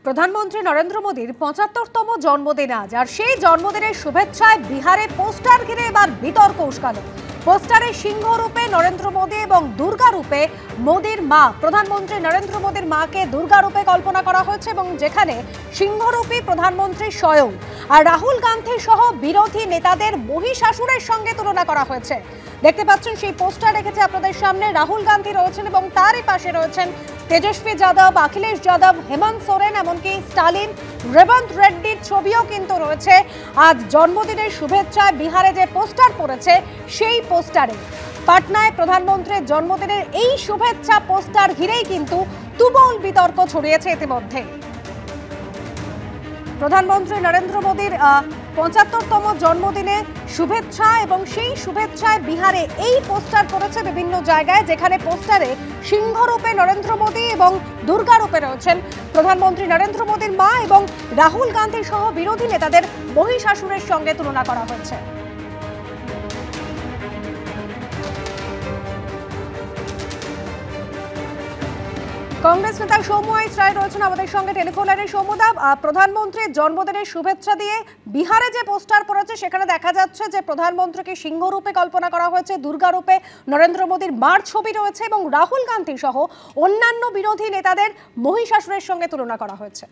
প্রধানমন্ত্রী নরেন্দ্র মোদীর ৭৫তম জন্মদিন আজ, আর সেই জন্মদিনের শুভেচ্ছায় বিহারে পোস্টার ঘিরে এবার বিতর্ক উস্কালো। পোস্টারে সিংহ রূপে নরেন্দ্র মোদী এবং দুর্গা রূপে মোদীর মা, প্রধানমন্ত্রী নরেন্দ্র মোদীর মাকে দুর্গা রূপে কল্পনা করা হয়েছে এবং যেখানে সিংহরূপী প্রধানমন্ত্রী স্বয়ং আর রাহুল গান্ধী সহ বিরোধী নেতাদের মহিষাসুরের সঙ্গে তুলনা করা হয়েছে। দেখতে পাচ্ছেন সেই পোস্টার রেখেছে আপনাদের সামনে। রাহুল গান্ধী রয়েছেন এবং তারই পাশে রয়েছেন তেজস্বী যাদব, অখিলেশ যাদব, হেমন্ত সোরেন, এমনকি স্টালিন, রেবন্ত রেড্ডির ছবিও কিন্তু রয়েছে। আজ জন্মদিনের শুভেচ্ছায় বিহারে যে পোস্টার পড়েছে সেই পোস্টারে পাটনায় প্রধানমন্ত্রীর জন্মদিনের এই শুভেচ্ছা পোস্টার ঘিরেই কিন্তু তুমুল বিতর্ক ছড়িয়েছে ইতিমধ্যে। প্রধানমন্ত্রী নরেন্দ্র মোদীর ৭৫তম জন্মদিনে শুভেচ্ছা এবং সেই শুভেচ্ছায় বিহারে এই পোস্টার পড়েছে বিভিন্ন জায়গায়, যেখানে পোস্টারে সিংহরূপে নরেন্দ্র মোদী এবং দুর্গা রূপে রয়েছেন প্রধানমন্ত্রী নরেন্দ্র মোদীর মা এবং রাহুল গান্ধী সহ বিরোধী নেতাদের মহিষাসুরের সঙ্গে তুলনা করা হয়েছে। কংগ্রেস নেতা সৌম্য রায় রয়েছেন আমাদের সঙ্গে টেলিফোন লাইনে। সৌম্যদা, প্রধানমন্ত্রীর জন্মদিনের শুভেচ্ছা দিয়ে বিহারে যে পোস্টার পড়েছে সেখানে দেখা যাচ্ছে যে প্রধানমন্ত্রীকে সিংহ রূপে কল্পনা করা হয়েছে, দুর্গা রূপে নরেন্দ্র মোদীর মার ছবি রয়েছে এবং রাহুল গান্ধী সহ অন্যান্য বিরোধী নেতাদের মহিষাসুরের সঙ্গে তুলনা করা হয়েছে।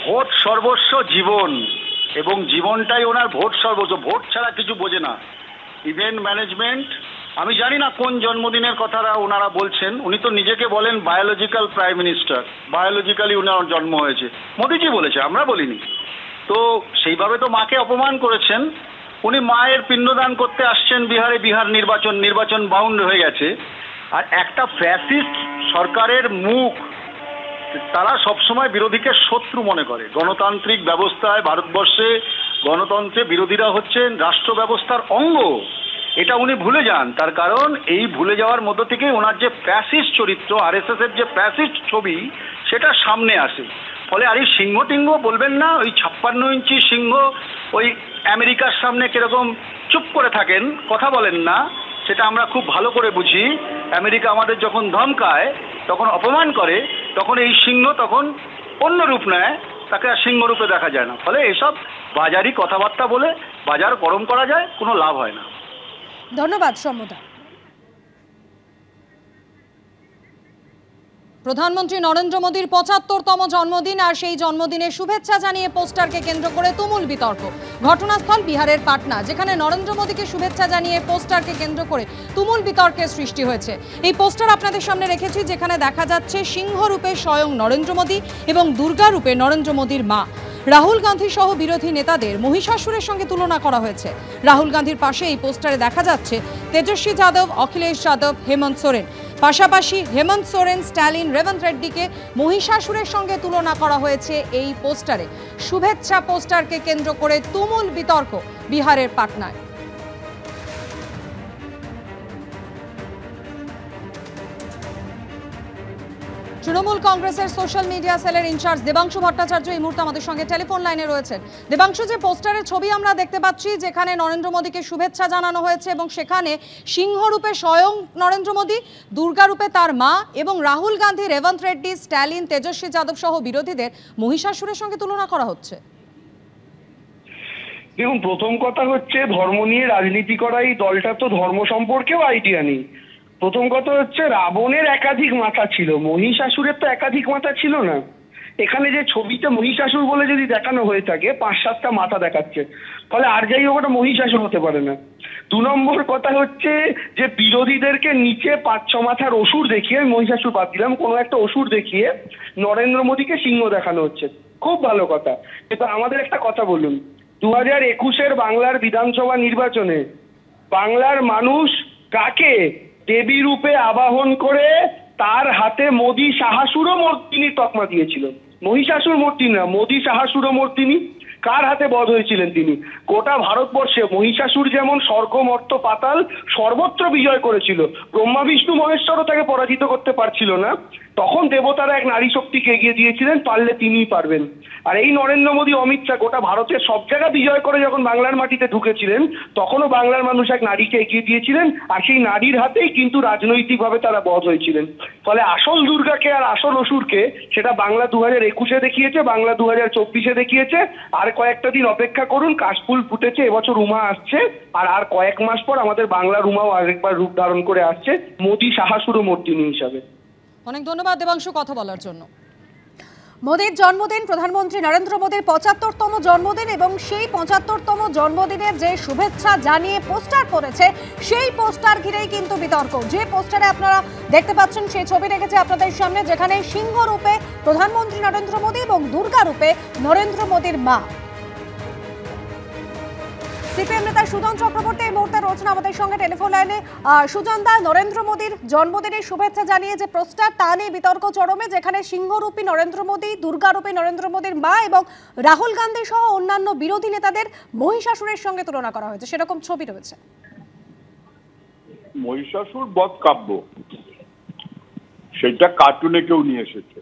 ভোট সর্বস্ব জীবন, এবং জীবনটাই ওনার ভোট সর্বস্ব। ভোট ছাড়া কিছু বোঝে না। ইভেন্ট ম্যানেজমেন্ট, আমি জানি না কোন জন্মদিনের কথাটা ওনারা বলছেন। উনি তো নিজেকে বলেন বায়োলজিক্যাল প্রাইম মিনিস্টার, বায়োলজিক্যালি ওনার জন্ম হয়েছে, মোদিজি বলেছে, আমরা বলিনি। তো সেইভাবে তো মাকে অপমান করেছেন। উনি মায়ের পিণ্ডদান করতে আসছেন বিহারে, বিহার নির্বাচন বাউন্ড হয়ে গেছে। আর একটা ফ্যাসিস্ট সরকারের মুখ, তারা সবসময় বিরোধীকে শত্রু মনে করে। গণতান্ত্রিক ব্যবস্থায় ভারতবর্ষে গণতন্ত্রে বিরোধীরা হচ্ছেন রাষ্ট্র ব্যবস্থার অঙ্গ, এটা উনি ভুলে যান। তার কারণ এই ভুলে যাওয়ার মধ্য থেকে ওনার যে ফ্যাসিস্ট চরিত্র, আরএসএস এর যে ফ্যাসিস্ট ছবি, সেটা সামনে আসে। ফলে আর এই সিংহ টিংহ বলবেন না, ওই 56 ইঞ্চি সিংহ ওই আমেরিকার সামনে কিরকম চুপ করে থাকেন, কথা বলেন না, সেটা আমরা খুব ভালো করে বুঝি। আমেরিকা আমাদের যখন ধমকায়, তখন অপমান করে, তখন এই সিংহ তখন অন্য রূপ নেয়, তাকে আর সিংহ রূপে দেখা যায় না। ফলে এসব বাজারি কথাবার্তা বলে বাজার গরম করা যায়, কোনো লাভ হয় না। ধন্যবাদ সৌম্যদা। প্রধানমন্ত্রী নরেন্দ্র মোদীর ৭৫তম জন্মদিন, আর সেই জন্মদিনের শুভেচ্ছা জানিয়ে পোস্টারকে কেন্দ্র করে তুমুল বিতর্ক। ঘটনাস্থল বিহারের পাটনা, যেখানে নরেন্দ্র মোদীকে শুভেচ্ছা জানিয়ে পোস্টারকে কেন্দ্র করে তুমুল বিতর্কের সৃষ্টি হয়েছে। এই পোস্টার আপনাদের সামনে রেখেছি, যেখানে দেখা যাচ্ছে সিংহ রূপে স্বয়ং নরেন্দ্র মোদী এবং দুর্গা রূপে নরেন্দ্র মোদীর মা। রাহুল গান্ধী সহ বিরোধী নেতাদের মহিষাসুরের সঙ্গে তুলনা করা হয়েছে। রাহুল গান্ধীর পাশে এই পোস্টারে দেখা যাচ্ছে তেজস্বী যাদব, অখিলেশ যাদব, হেমন্ত সোরেন। পাশাপাশি হেমন্ত সোরেন, স্টালিন, রেবন্ত রেড্ডিকে মহিষাসুরের সঙ্গে তুলনা করা হয়েছে এই পোস্টারে। শুভেচ্ছা পোস্টারকে কেন্দ্র করে তুমুল বিতর্ক বিহারের পাটনায়। তৃণমূল কংগ্রেসের সোশ্যাল মিডিয়া সেলের ইনচার্জ দেবাংশু ভট্টাচার্য এই মুহূর্তে আমাদের সঙ্গে টেলিফোন লাইনে রয়েছেন। দেবাংশু, যে পোস্টারের ছবি আমরা দেখতে পাচ্ছি, যেখানে নরেন্দ্র মোদীকে শুভেচ্ছা জানানো হয়েছে এবং সেখানে সিংহরূপে স্বয়ং নরেন্দ্র মোদী, দুর্গা রূপে তার মা এবং রাহুল গান্ধী, রেবন্ত রেড্ডি, স্টালিন, তেজস্বী যাদব সহ বিরোধীদের মহিষাসুরের সঙ্গে তুলনা করা হচ্ছে। দেখুন, প্রথম কথা হচ্ছে, ধর্ম নিয়ে রাজনীতি করা এই দলটা তো ধর্ম সম্পর্কেও আইডিয়া নেই। প্রথম কথা হচ্ছে, রাবণের একাধিক মাথা ছিল, মহিষাসুরের তো একাধিক মাথা ছিল না। এখানে যে ছবিতে মহিষাসুর বলে যদি দেখানো হয়ে থাকে, ৫-৭টা মাথা দেখাচ্ছে, ফলে আর যাই হোক ওটা মহিষাসুর হতে পারে না। ২ নম্বর কথা হচ্ছে যে বিরোধীদেরকে নিচে ৫-৬ মাথার অসুর দেখিয়ে, মহিষাসুর বাদ দিলাম, কোনো একটা অসুর দেখিয়ে নরেন্দ্র মোদীকে সিংহ দেখানো হচ্ছে। খুব ভালো কথা, কিন্তু আমাদের একটা কথা বলুন, ২০২১-এর বাংলার বিধানসভা নির্বাচনে বাংলার মানুষ কাকে দেবী রূপে আবাহন করে তার হাতে মোদী সাহাসুর মর্দিনী তকমা দিয়েছিল? মহিষাসুর মর্দিনী না, মোদী সাহাসুর মর্দিনী। কার হাতে বধ হয়েছিলেন তিনি? গোটা ভারতবর্ষে মহিষাসুর যেমন স্বর্গ মর্ত পাতাল সর্বত্র বিজয় করেছিল, ব্রহ্মা বিষ্ণু মহেশ্বরও তাকে পরাজিত করতে পারছিল না, তখন দেবতারা এক নারী শক্তিকে এগিয়ে দিয়েছিলেন, পারলে তিনিই পারবেন। আর এই নরেন্দ্র মোদী অমিত শাহ গোটা ভারতের সব জায়গা বিজয় করে যখন বাংলার মাটিতে ঢুকেছিলেন তখনও বাংলার মানুষ এক নারীকে এগিয়ে দিয়েছিলেন, আর সেই নারীর হাতেই কিন্তু রাজনৈতিকভাবে তারা বধ হয়েছিলেন। ফলে আসল দুর্গাকে আর আসল অসুরকে সেটা বাংলা 2021-এ দেখিয়েছে, বাংলা 2024-এ দেখিয়েছে। আর কয়েকটা দিন অপেক্ষা করুন, কাশফুল ফুটেছে, এবছর উমা আসছে, আর কয়েক মাস পর আমাদের বাংলার উমাও আরেকবার রূপ ধারণ করে আসছে মোদী সাহাসুর মূর্তিনি হিসাবে। অনেক ধন্যবাদ দেবাংশু কথা বলার জন্য। মোদীর জন্মদিন, প্রধানমন্ত্রী নরেন্দ্র মোদীর 75তম জন্মদিন এবং সেই 75তম জন্মদিনের যে শুভেচ্ছা জানিয়ে পোস্টার পড়েছে সেই পোস্টার ঘিরেই কিন্তু বিতর্ক। যে পোস্টারে আপনারা দেখতে পাচ্ছেন সেই ছবি রেখেছে আপনাদের সামনে, যেখানে সিংহ রূপে প্রধানমন্ত্রী নরেন্দ্র মোদী এবং দুর্গা রূপে নরেন্দ্র মোদীর মা। সিপিএম নেতা সুজন চক্রবর্তী এই মুহূর্তে রয়েছেন আমাদের সঙ্গে টেলিফোন লাইনে। সুজন দা, নরেন্দ্র মোদীর জন্মদিনের শুভেচ্ছা জানিয়ে যে পোস্টার তা নিয়ে বিতর্ক চরমে, যেখানে সিংহরূপী নরেন্দ্র মোদী, দুর্গারূপী নরেন্দ্র মোদীর মা এবং রাহুল গান্ধী সহ অন্যান্য বিরোধী নেতাদের মহিষাসুরের সঙ্গে তুলনা করা হয়েছে, সেরকম ছবি রয়েছে। মহিষাসুর বধ কাব্য, সেটা কার্টুনে কেউ নিয়ে এসেছে।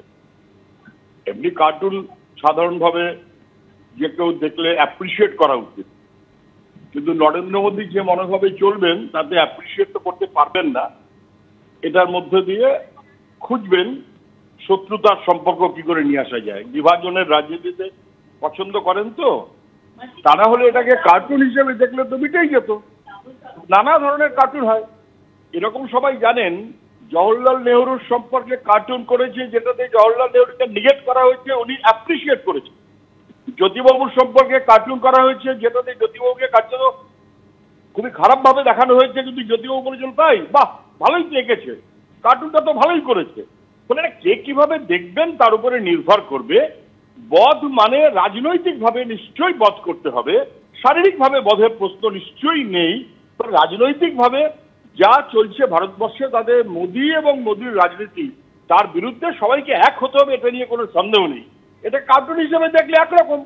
এমনি কার্টুন সাধারণভাবে যে কেউ দেখলে অ্যাপ্রিসিয়েট করা উচিত, কিন্তু নরেন্দ্র মোদী যে মনোভাবে চলবেন তাতে অ্যাপ্রিসিয়েট তো করতে পারবেন না। এটার মধ্যে দিয়ে খুঁজবেন শত্রুতার সম্পর্ক কি করে নিয়ে আসা যায়। বিভাজনের রাজনীতিতে পছন্দ করেন তো, তা না হলে এটাকে কার্টুন হিসেবে দেখলে তো মিটেই যেত। নানা ধরনের কার্টুন হয়, এরকম সবাই জানেন। জওহরলাল নেহরুর সম্পর্কে কার্টুন করেছে যেটাতে জওহরলাল নেহরুকে নিগেট করা হয়েছে, উনি অ্যাপ্রিসিয়েট করেছেন। জ্যোতিবাবুর সম্পর্কে কার্টুন করা হয়েছে যেটাতে জ্যোতিবাবুকে কার্যত খুবই খারাপ ভাবে দেখানো হয়েছে, কিন্তু জ্যোতিবাবু বলেছেন তাই বাহ ভালোই এঁকেছে, কার্টুনটা তো ভালোই করেছে। ফলে কে কিভাবে দেখবেন তার উপরে নির্ভর করবে। বধ মানে রাজনৈতিকভাবে নিশ্চয়ই বধ করতে হবে, শারীরিকভাবে বধের প্রশ্ন নিশ্চয়ই নেই। রাজনৈতিকভাবে যা চলছে ভারতবর্ষে, তাদের মোদী এবং মোদীর রাজনীতি, তার বিরুদ্ধে সবাইকে এক হতে হবে, এটা নিয়ে কোনো সন্দেহ নেই। এটা কার্টুন হিসেবে দেখলে একরকম,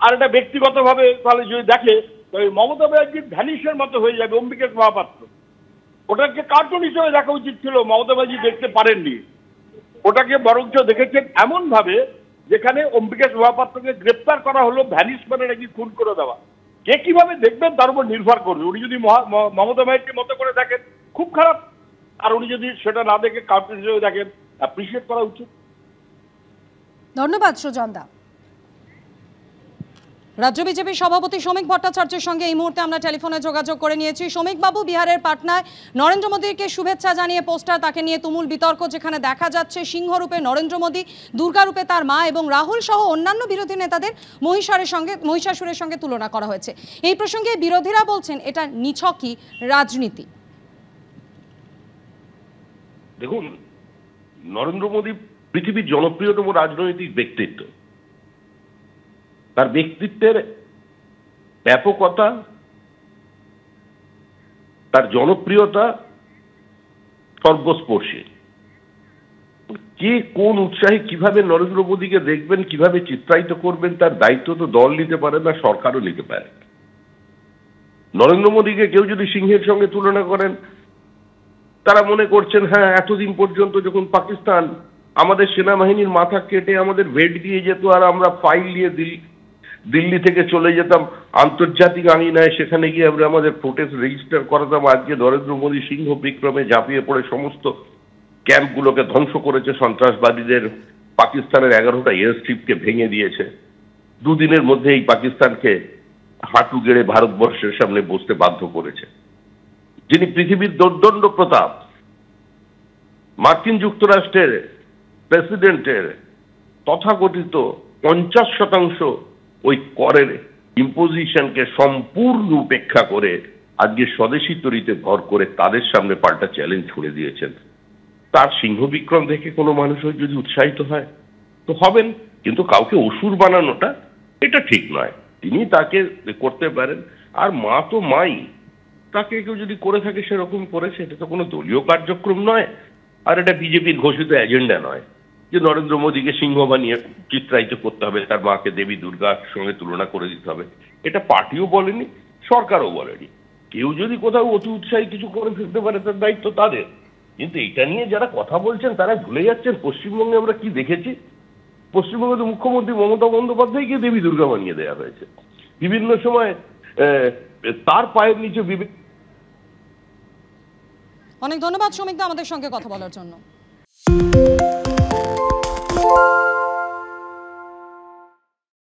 আর এটা ব্যক্তিগতভাবে তাহলে যদি দেখে তবে মমতা ব্যানার্জির ভ্যানিশের মতো হয়ে যাবে অম্বিকেশ মহাপাত্র। ওটাকে কার্টুন হিসেবে দেখা উচিত ছিল, মমতা ব্যানার্জি দেখতে পারেননি। ওটাকে বরঞ্চ দেখেছেন এমন ভাবে যেখানে অম্বিকেশ মহাপাত্রকে গ্রেপ্তার করা হলো ভ্যানিশ মানে নাকি খুন করে দেওয়া। কে কিভাবে দেখবেন তার উপর নির্ভর করবে। উনি যদি মমতা ব্যানার্জির মতো করে দেখেন খুব খারাপ, আর উনি যদি সেটা না দেখে কার্টুন হিসেবে দেখেন অ্যাপ্রিসিয়েট করা উচিত। ধন্যবাদ সুজন দা। রাজ্য বিজেপির সভাপতি শ্রমিক ভট্টাচার্যের সঙ্গে এই মুহূর্তে আমরা টেলিফোনে যোগাযোগ করে নিয়েছি। শ্রমিক বাবু, বিহারের পাটনায় নরেন্দ্র মোদীকে শুভেচ্ছা জানিয়ে পোস্টার, তাকে নিয়ে তুমুল বিতর্ক, যেখানে দেখা যাচ্ছে সিংহরূপে নরেন্দ্র মোদী, দুর্গারূপে তার মা এবং রাহুল সহ অন্যান্য বিরোধী নেতাদের মহিষাসুরের সঙ্গে তুলনা করা হয়েছে। এই প্রসঙ্গে বিরোধীরা বলছেন এটা নিছকই রাজনীতি। দেখুন, নরেন্দ্র মোদী পৃথিবীর জনপ্রিয়তম রাজনৈতিক ব্যক্তিত্ব। তার ব্যক্তিত্বের ব্যাপকতা, তার জনপ্রিয়তা সর্বস্পর্শী। কে কোন উৎসাহে কিভাবে নরেন্দ্র মোদীকে দেখবেন, কিভাবে চিত্রায়িত করবেন, তার দায়িত্ব তো দল নিতে পারে না, সরকারও নিতে পারে। নরেন্দ্র মোদীকে কেউ যদি সিংহের সঙ্গে তুলনা করেন, তারা মনে করছেন হ্যাঁ এতদিন পর্যন্ত যখন পাকিস্তান আমাদের সেনাবাহিনীর মাথা কেটে আমাদের ভেট দিয়ে যেত আর আমরা ফাইল নিয়ে দিল্লি থেকে চলে যেতাম আন্তর্জাতিক আঙিনায়, সেখানে গিয়ে আমরা আমাদের প্রোটেস্ট রেজিস্টার করাতাম। আজকে নরেন্দ্র মোদী সিংহ বিক্রমে ঝাঁপিয়ে পড়ে সমস্ত ক্যাম্পগুলোকে ধ্বংস করেছে, সন্ত্রাসবাদীদের পাকিস্তানের 11টা এয়ারস্ট্রিপকে ভেঙে দিয়েছে। দুদিনের মধ্যে এই পাকিস্তানকে হাঁটু গেড়ে ভারতবর্ষের সামনে বসতে বাধ্য করেছে। যিনি পৃথিবীর দোর্দণ্ড প্রতাপ, মার্কিন যুক্তরাষ্ট্রের প্রেসিডেন্টের তথাকথিত 50% ওই করের ইম্পোজিশনকে সম্পূর্ণ উপেক্ষা করে আজকে স্বদেশী তরিতে ভর করে তাদের সামনে পাল্টা চ্যালেঞ্জ ছুড়ে দিয়েছেন। তার সিংহ বিক্রম দেখে কোনো মানুষও যদি উৎসাহিত হয় তো হবেন, কিন্তু কাউকে অসুর বানানোটা এটা ঠিক নয়। তিনি তাকে করতে পারেন, আর মা তো মাই, তাকে কেউ যদি করে থাকে সেরকম করেছে, এটা তো কোনো দলীয় কার্যক্রম নয়, আর এটা বিজেপির ঘোষিত এজেন্ডা নয় যে নরেন্দ্র মোদীকে সিংহ বানিয়ে চিত্রায়িত করতে হবে, তার মাকে দেবী দুর্গার সঙ্গে তুলনা করে দিতে হবে। এটা পার্টিও বলেনি, সরকারও বলেনি। কেউ যদি কোথাও অতি উৎসাহী কিছু করে ফেলতে পারে তার দায়িত্ব তাদের, কিন্তু এটা নিয়ে যারা কথা বলছেন তারা ভুলে যাচ্ছেন পশ্চিমবঙ্গে আমরা কি দেখেছি। পশ্চিমবঙ্গের মুখ্যমন্ত্রী মমতা বন্দ্যোপাধ্যায়কে দেবী দুর্গা বানিয়ে দেওয়া হয়েছে। বিভিন্ন সময় তার পায়ের নিচে অনেক ধন্যবাদ শ্রমিকদা আমাদের সঙ্গে কথা বলার জন্য।